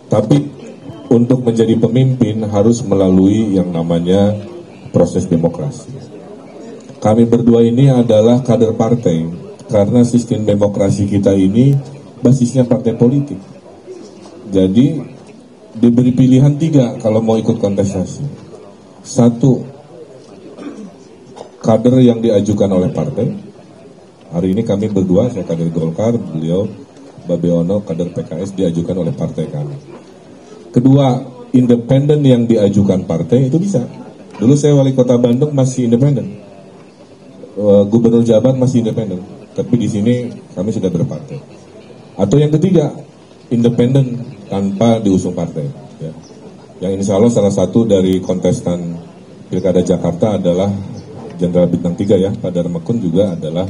Tapi untuk menjadi pemimpin harus melalui yang namanya proses demokrasi. Kami berdua ini adalah kader partai, karena sistem demokrasi kita ini basisnya partai politik. Jadi diberi pilihan 3 kalau mau ikut kontestasi. 1, kader yang diajukan oleh partai. Hari ini kami berdua, saya kader Golkar, beliau Babe Ono kader PKS diajukan oleh partai kami. Kedua, independen yang diajukan partai itu bisa. Dulu saya wali kota Bandung masih independen, gubernur Jabat masih independen, tapi di sini kami sudah berpartai. Atau yang ketiga, independen tanpa diusung partai. Ya. Yang insya Allah salah satu dari kontestan Pilkada Jakarta adalah Jenderal Bintang 3 ya, Pak Darmakun juga adalah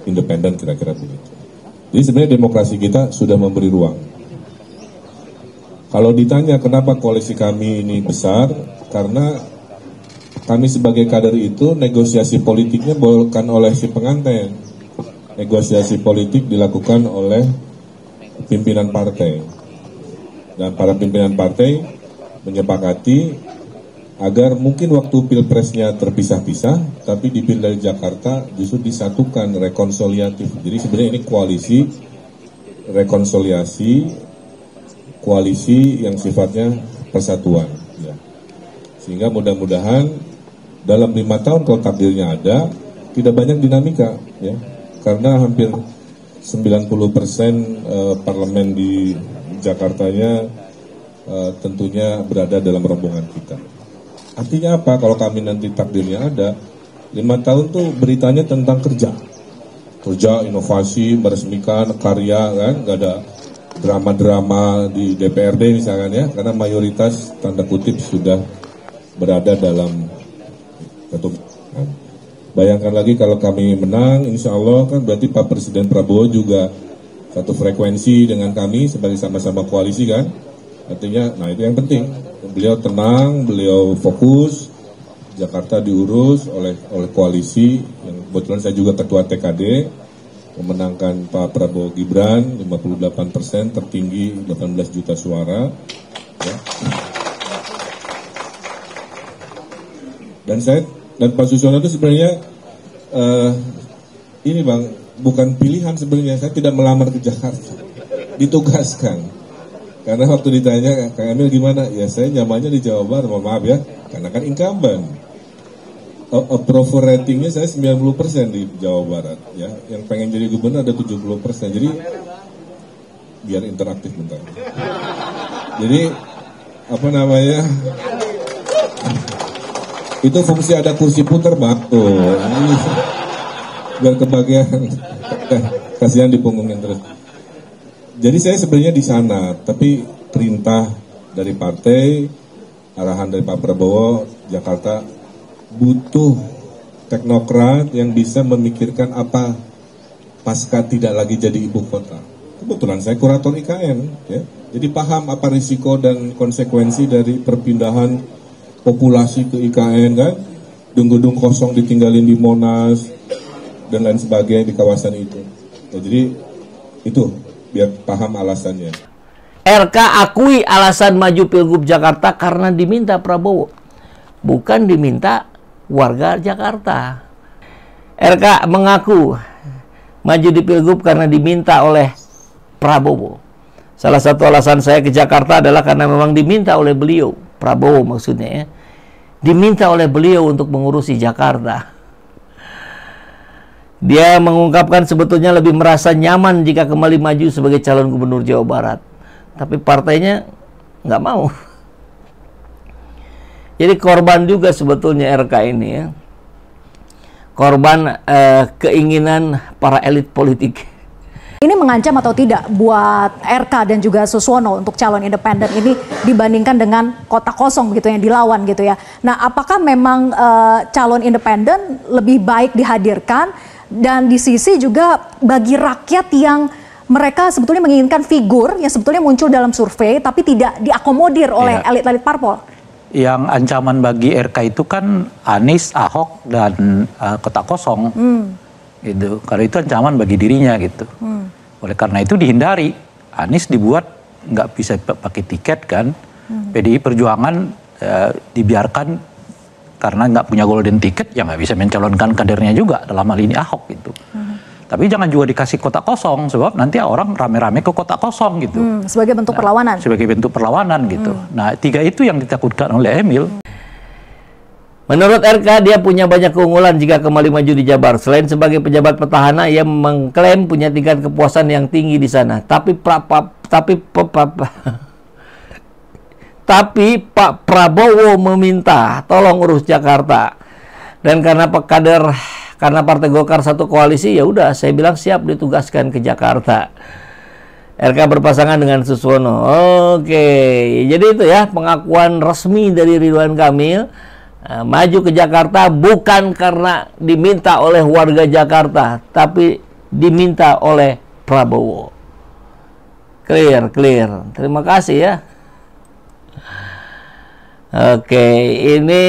independen kira-kira begitu. Jadi sebenarnya demokrasi kita sudah memberi ruang. Kalau ditanya kenapa koalisi kami ini besar, karena kami sebagai kader itu negosiasi politiknya bukan oleh si pengantin. Negosiasi politik dilakukan oleh pimpinan partai. Dan para pimpinan partai menyepakati agar mungkin waktu pilpresnya terpisah-pisah, tapi di Pilkada Jakarta justru disatukan rekonsiliatif. Jadi sebenarnya ini koalisi rekonsiliasi, koalisi yang sifatnya persatuan. Ya. Sehingga mudah-mudahan dalam 5 tahun kalau takdirnya ada, tidak banyak dinamika, ya, karena hampir 90% parlemen di Jakartanya tentunya berada dalam rombongan kita. Artinya apa? Kalau kami nanti takdirnya ada, 5 tahun tuh beritanya tentang kerja, inovasi, meresmikan karya, kan, nggak ada drama-drama di DPRD misalkan ya, karena mayoritas tanda kutip sudah berada dalam ketum. Bayangkan lagi kalau kami menang, insya Allah kan berarti Pak Presiden Prabowo juga satu frekuensi dengan kami sebagai sama-sama koalisi kan. Artinya, nah itu yang penting. Beliau tenang, beliau fokus, Jakarta diurus oleh koalisi. Yang kebetulan saya juga ketua TKD, memenangkan Pak Prabowo Gibran 58%, tertinggi 18 juta suara. Ya. Dan Pak Susono itu sebenarnya ini Bang, bukan pilihan sebenarnya. Saya tidak melamar ke Jakarta, ditugaskan. Karena waktu ditanya Kang Emil gimana, ya saya nyamannya di Jawa Barat, mohon maaf ya, karena kan incumbent. Approval ratingnya saya 90% di Jawa Barat, ya. Yang pengen jadi gubernur ada 70%. Jadi biar interaktif bentar. Jadi apa namanya? Itu fungsi ada kursi putar, Bang. Tuh, ini biar kebagian. Kasihan dipunggungin terus. Jadi saya sebenarnya di sana, tapi perintah dari partai, arahan dari Pak Prabowo, Jakarta butuh teknokrat yang bisa memikirkan apa pasca tidak lagi jadi ibu kota. Kebetulan saya kurator IKN, ya. Jadi paham apa risiko dan konsekuensi dari perpindahan populasi ke IKN kan, gedung-gedung kosong ditinggalin di Monas dan lain sebagainya di kawasan itu. Ya, jadi itu biar paham alasannya. RK akui alasan maju Pilgub Jakarta karena diminta Prabowo, bukan diminta warga Jakarta. RK mengaku maju di Pilgub karena diminta oleh Prabowo. Salah satu alasan saya ke Jakarta adalah karena memang diminta oleh beliau, Prabowo maksudnya ya. Diminta oleh beliau untuk mengurusi Jakarta. Dia mengungkapkan sebetulnya lebih merasa nyaman jika kembali maju sebagai calon gubernur Jawa Barat. Tapi partainya nggak mau. Jadi korban juga sebetulnya RK ini ya. Korban keinginan para elit politik. Ini mengancam atau tidak buat RK dan juga Suswono untuk calon independen ini dibandingkan dengan kota kosong gitu yang dilawan gitu ya. Nah, apakah memang calon independen lebih baik dihadirkan, dan di sisi juga bagi rakyat yang mereka sebetulnya menginginkan figur yang sebetulnya muncul dalam survei tapi tidak diakomodir oleh elit-elit parpol? Yang ancaman bagi RK itu kan Anies, Ahok, dan kota kosong. Gitu. Karena itu ancaman bagi dirinya gitu. Oleh karena itu dihindari. Anies dibuat nggak bisa pakai tiket kan. PDI Perjuangan dibiarkan karena nggak punya golden ticket, ya nggak bisa mencalonkan kadernya juga, dalam hal ini Ahok gitu. Tapi jangan juga dikasih kotak kosong, sebab nanti orang rame-rame ke kotak kosong gitu. Sebagai bentuk perlawanan. Sebagai bentuk perlawanan gitu. Nah, 3 itu yang ditakutkan oleh Emil. Menurut RK, dia punya banyak keunggulan jika kembali maju di Jabar. Selain sebagai pejabat petahana, ia mengklaim punya tingkat kepuasan yang tinggi di sana. Tapi Pak Prabowo meminta tolong urus Jakarta. Dan karena Partai Golkar satu koalisi, ya udah saya bilang siap ditugaskan ke Jakarta. RK berpasangan dengan Suswono. Oke, jadi itu ya pengakuan resmi dari Ridwan Kamil. Maju ke Jakarta bukan karena diminta oleh warga Jakarta, tapi diminta oleh Prabowo. Clear. Terima kasih ya. Oke, ini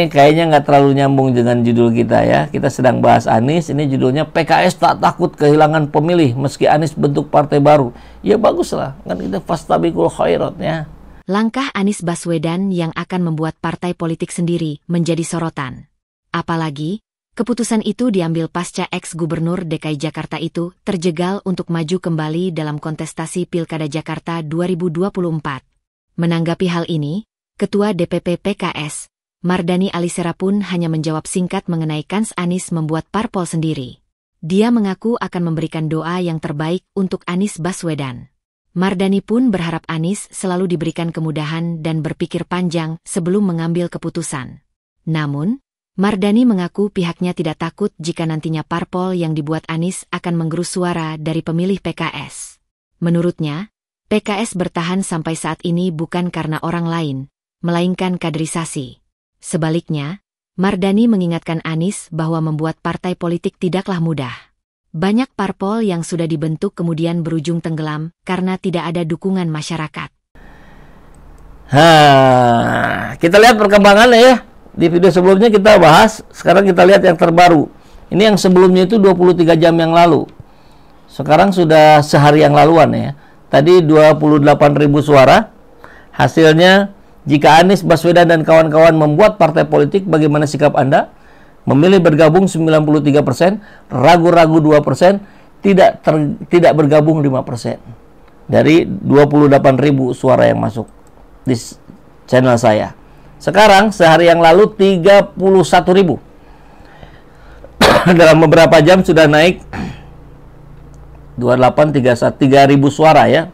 kayaknya nggak terlalu nyambung dengan judul kita ya. Kita sedang bahas Anies. Ini judulnya PKS tak takut kehilangan pemilih meski Anies bentuk partai baru. Ya baguslah, kan kita fastabiqul khairat ya. Langkah Anies Baswedan yang akan membuat partai politik sendiri menjadi sorotan. Apalagi, keputusan itu diambil pasca ex-gubernur DKI Jakarta itu terjegal untuk maju kembali dalam kontestasi Pilkada Jakarta 2024. Menanggapi hal ini, Ketua DPP PKS, Mardani Alisera pun hanya menjawab singkat mengenai kans Anies membuat parpol sendiri. Dia mengaku akan memberikan doa yang terbaik untuk Anies Baswedan. Mardani pun berharap Anies selalu diberikan kemudahan dan berpikir panjang sebelum mengambil keputusan. Namun, Mardani mengaku pihaknya tidak takut jika nantinya parpol yang dibuat Anies akan menggerus suara dari pemilih PKS. Menurutnya, PKS bertahan sampai saat ini bukan karena orang lain, melainkan kaderisasi. Sebaliknya, Mardani mengingatkan Anies bahwa membuat partai politik tidaklah mudah. Banyak parpol yang sudah dibentuk kemudian berujung tenggelam karena tidak ada dukungan masyarakat. Kita lihat perkembangannya ya. Di video sebelumnya kita bahas, sekarang kita lihat yang terbaru. Ini yang sebelumnya itu 23 jam yang lalu. Sekarang sudah sehari yang laluan ya. Tadi 28.000 suara. Hasilnya, jika Anies Baswedan dan kawan-kawan membuat partai politik, bagaimana sikap Anda? Memilih bergabung 93%, ragu-ragu 2%, tidak bergabung 5%. Dari 28.000 suara yang masuk di channel saya. Sekarang sehari yang lalu 31.000. Dalam beberapa jam sudah naik 3.000 suara ya.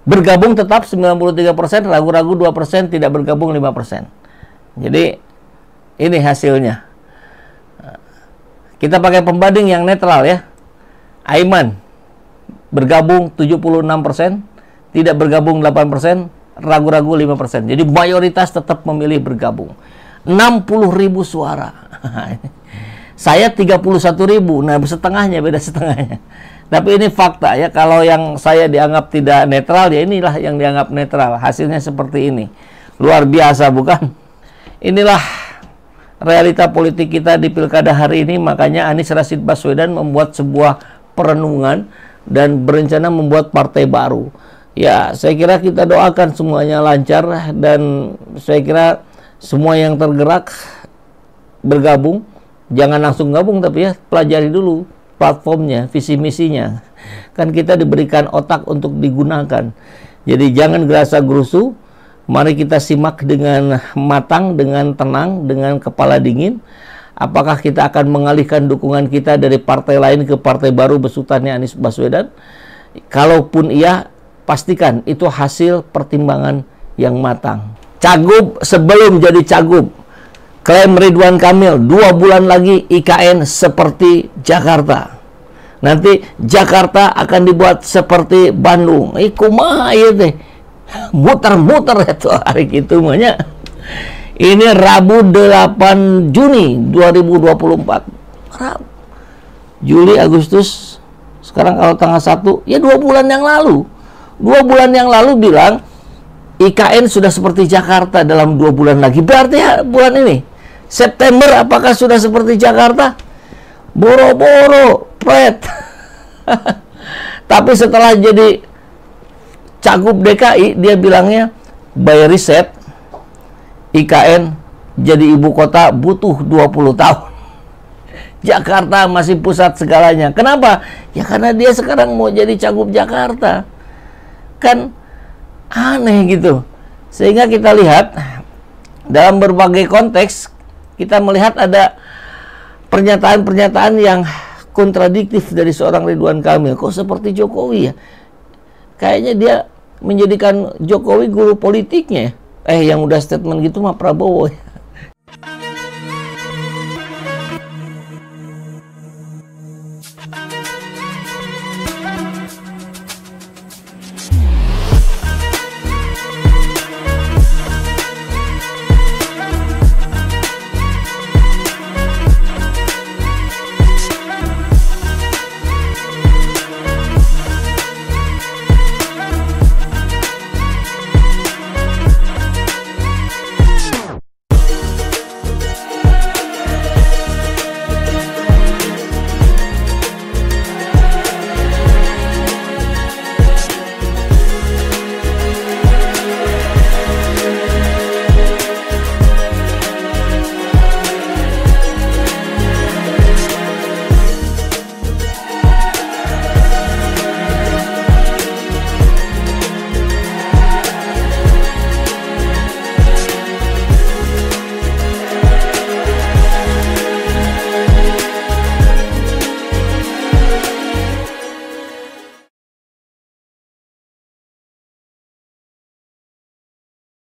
Bergabung tetap 93%, ragu-ragu 2%, tidak bergabung 5%. Jadi ini hasilnya. Kita pakai pembanding yang netral ya. Aiman bergabung 76%, tidak bergabung 8%, ragu-ragu 5%. Jadi mayoritas tetap memilih bergabung. 60.000 suara. Saya 31.000. Nah, setengahnya, beda setengahnya. Tapi ini fakta ya. Kalau yang saya dianggap tidak netral, ya inilah yang dianggap netral. Hasilnya seperti ini. Luar biasa bukan? Inilah realita politik kita di pilkada hari ini. Makanya Anies Rashid Baswedan membuat sebuah perenungan dan berencana membuat partai baru. Ya, saya kira kita doakan semuanya lancar, dan saya kira semua yang tergerak bergabung. Jangan langsung gabung, tapi ya pelajari dulu platformnya, visi misinya. Kan kita diberikan otak untuk digunakan. Jadi jangan gerasa gerusu. Mari kita simak dengan matang, dengan tenang, dengan kepala dingin. Apakah kita akan mengalihkan dukungan kita dari partai lain ke partai baru besutannya Anies Baswedan? Kalaupun iya, pastikan itu hasil pertimbangan yang matang. Cagup sebelum jadi cagup. Klaim Ridwan Kamil, 2 bulan lagi IKN seperti Jakarta. Nanti Jakarta akan dibuat seperti Bandung. Kumaha ieu teh? Muter-muter itu hari gitu namanya. Ini Rabu 8 Juni 2024. Juli, Agustus, sekarang kalau tanggal 1, ya 2 bulan yang lalu. 2 bulan yang lalu bilang IKN sudah seperti Jakarta dalam 2 bulan lagi. Berarti ya bulan ini, September, apakah sudah seperti Jakarta? Boro-boro, pret. Tapi setelah jadi Cagup DKI dia bilangnya by riset IKN jadi ibu kota butuh 20 tahun. Jakarta masih pusat segalanya. Kenapa? Ya karena dia sekarang mau jadi cagup Jakarta. Kan aneh gitu. Sehingga kita lihat dalam berbagai konteks kita melihat ada pernyataan-pernyataan yang kontradiktif dari seorang Ridwan Kamil. Kok seperti Jokowi ya? Kayaknya dia menjadikan Jokowi guru politiknya. Yang udah statement gitu mah Prabowo ya.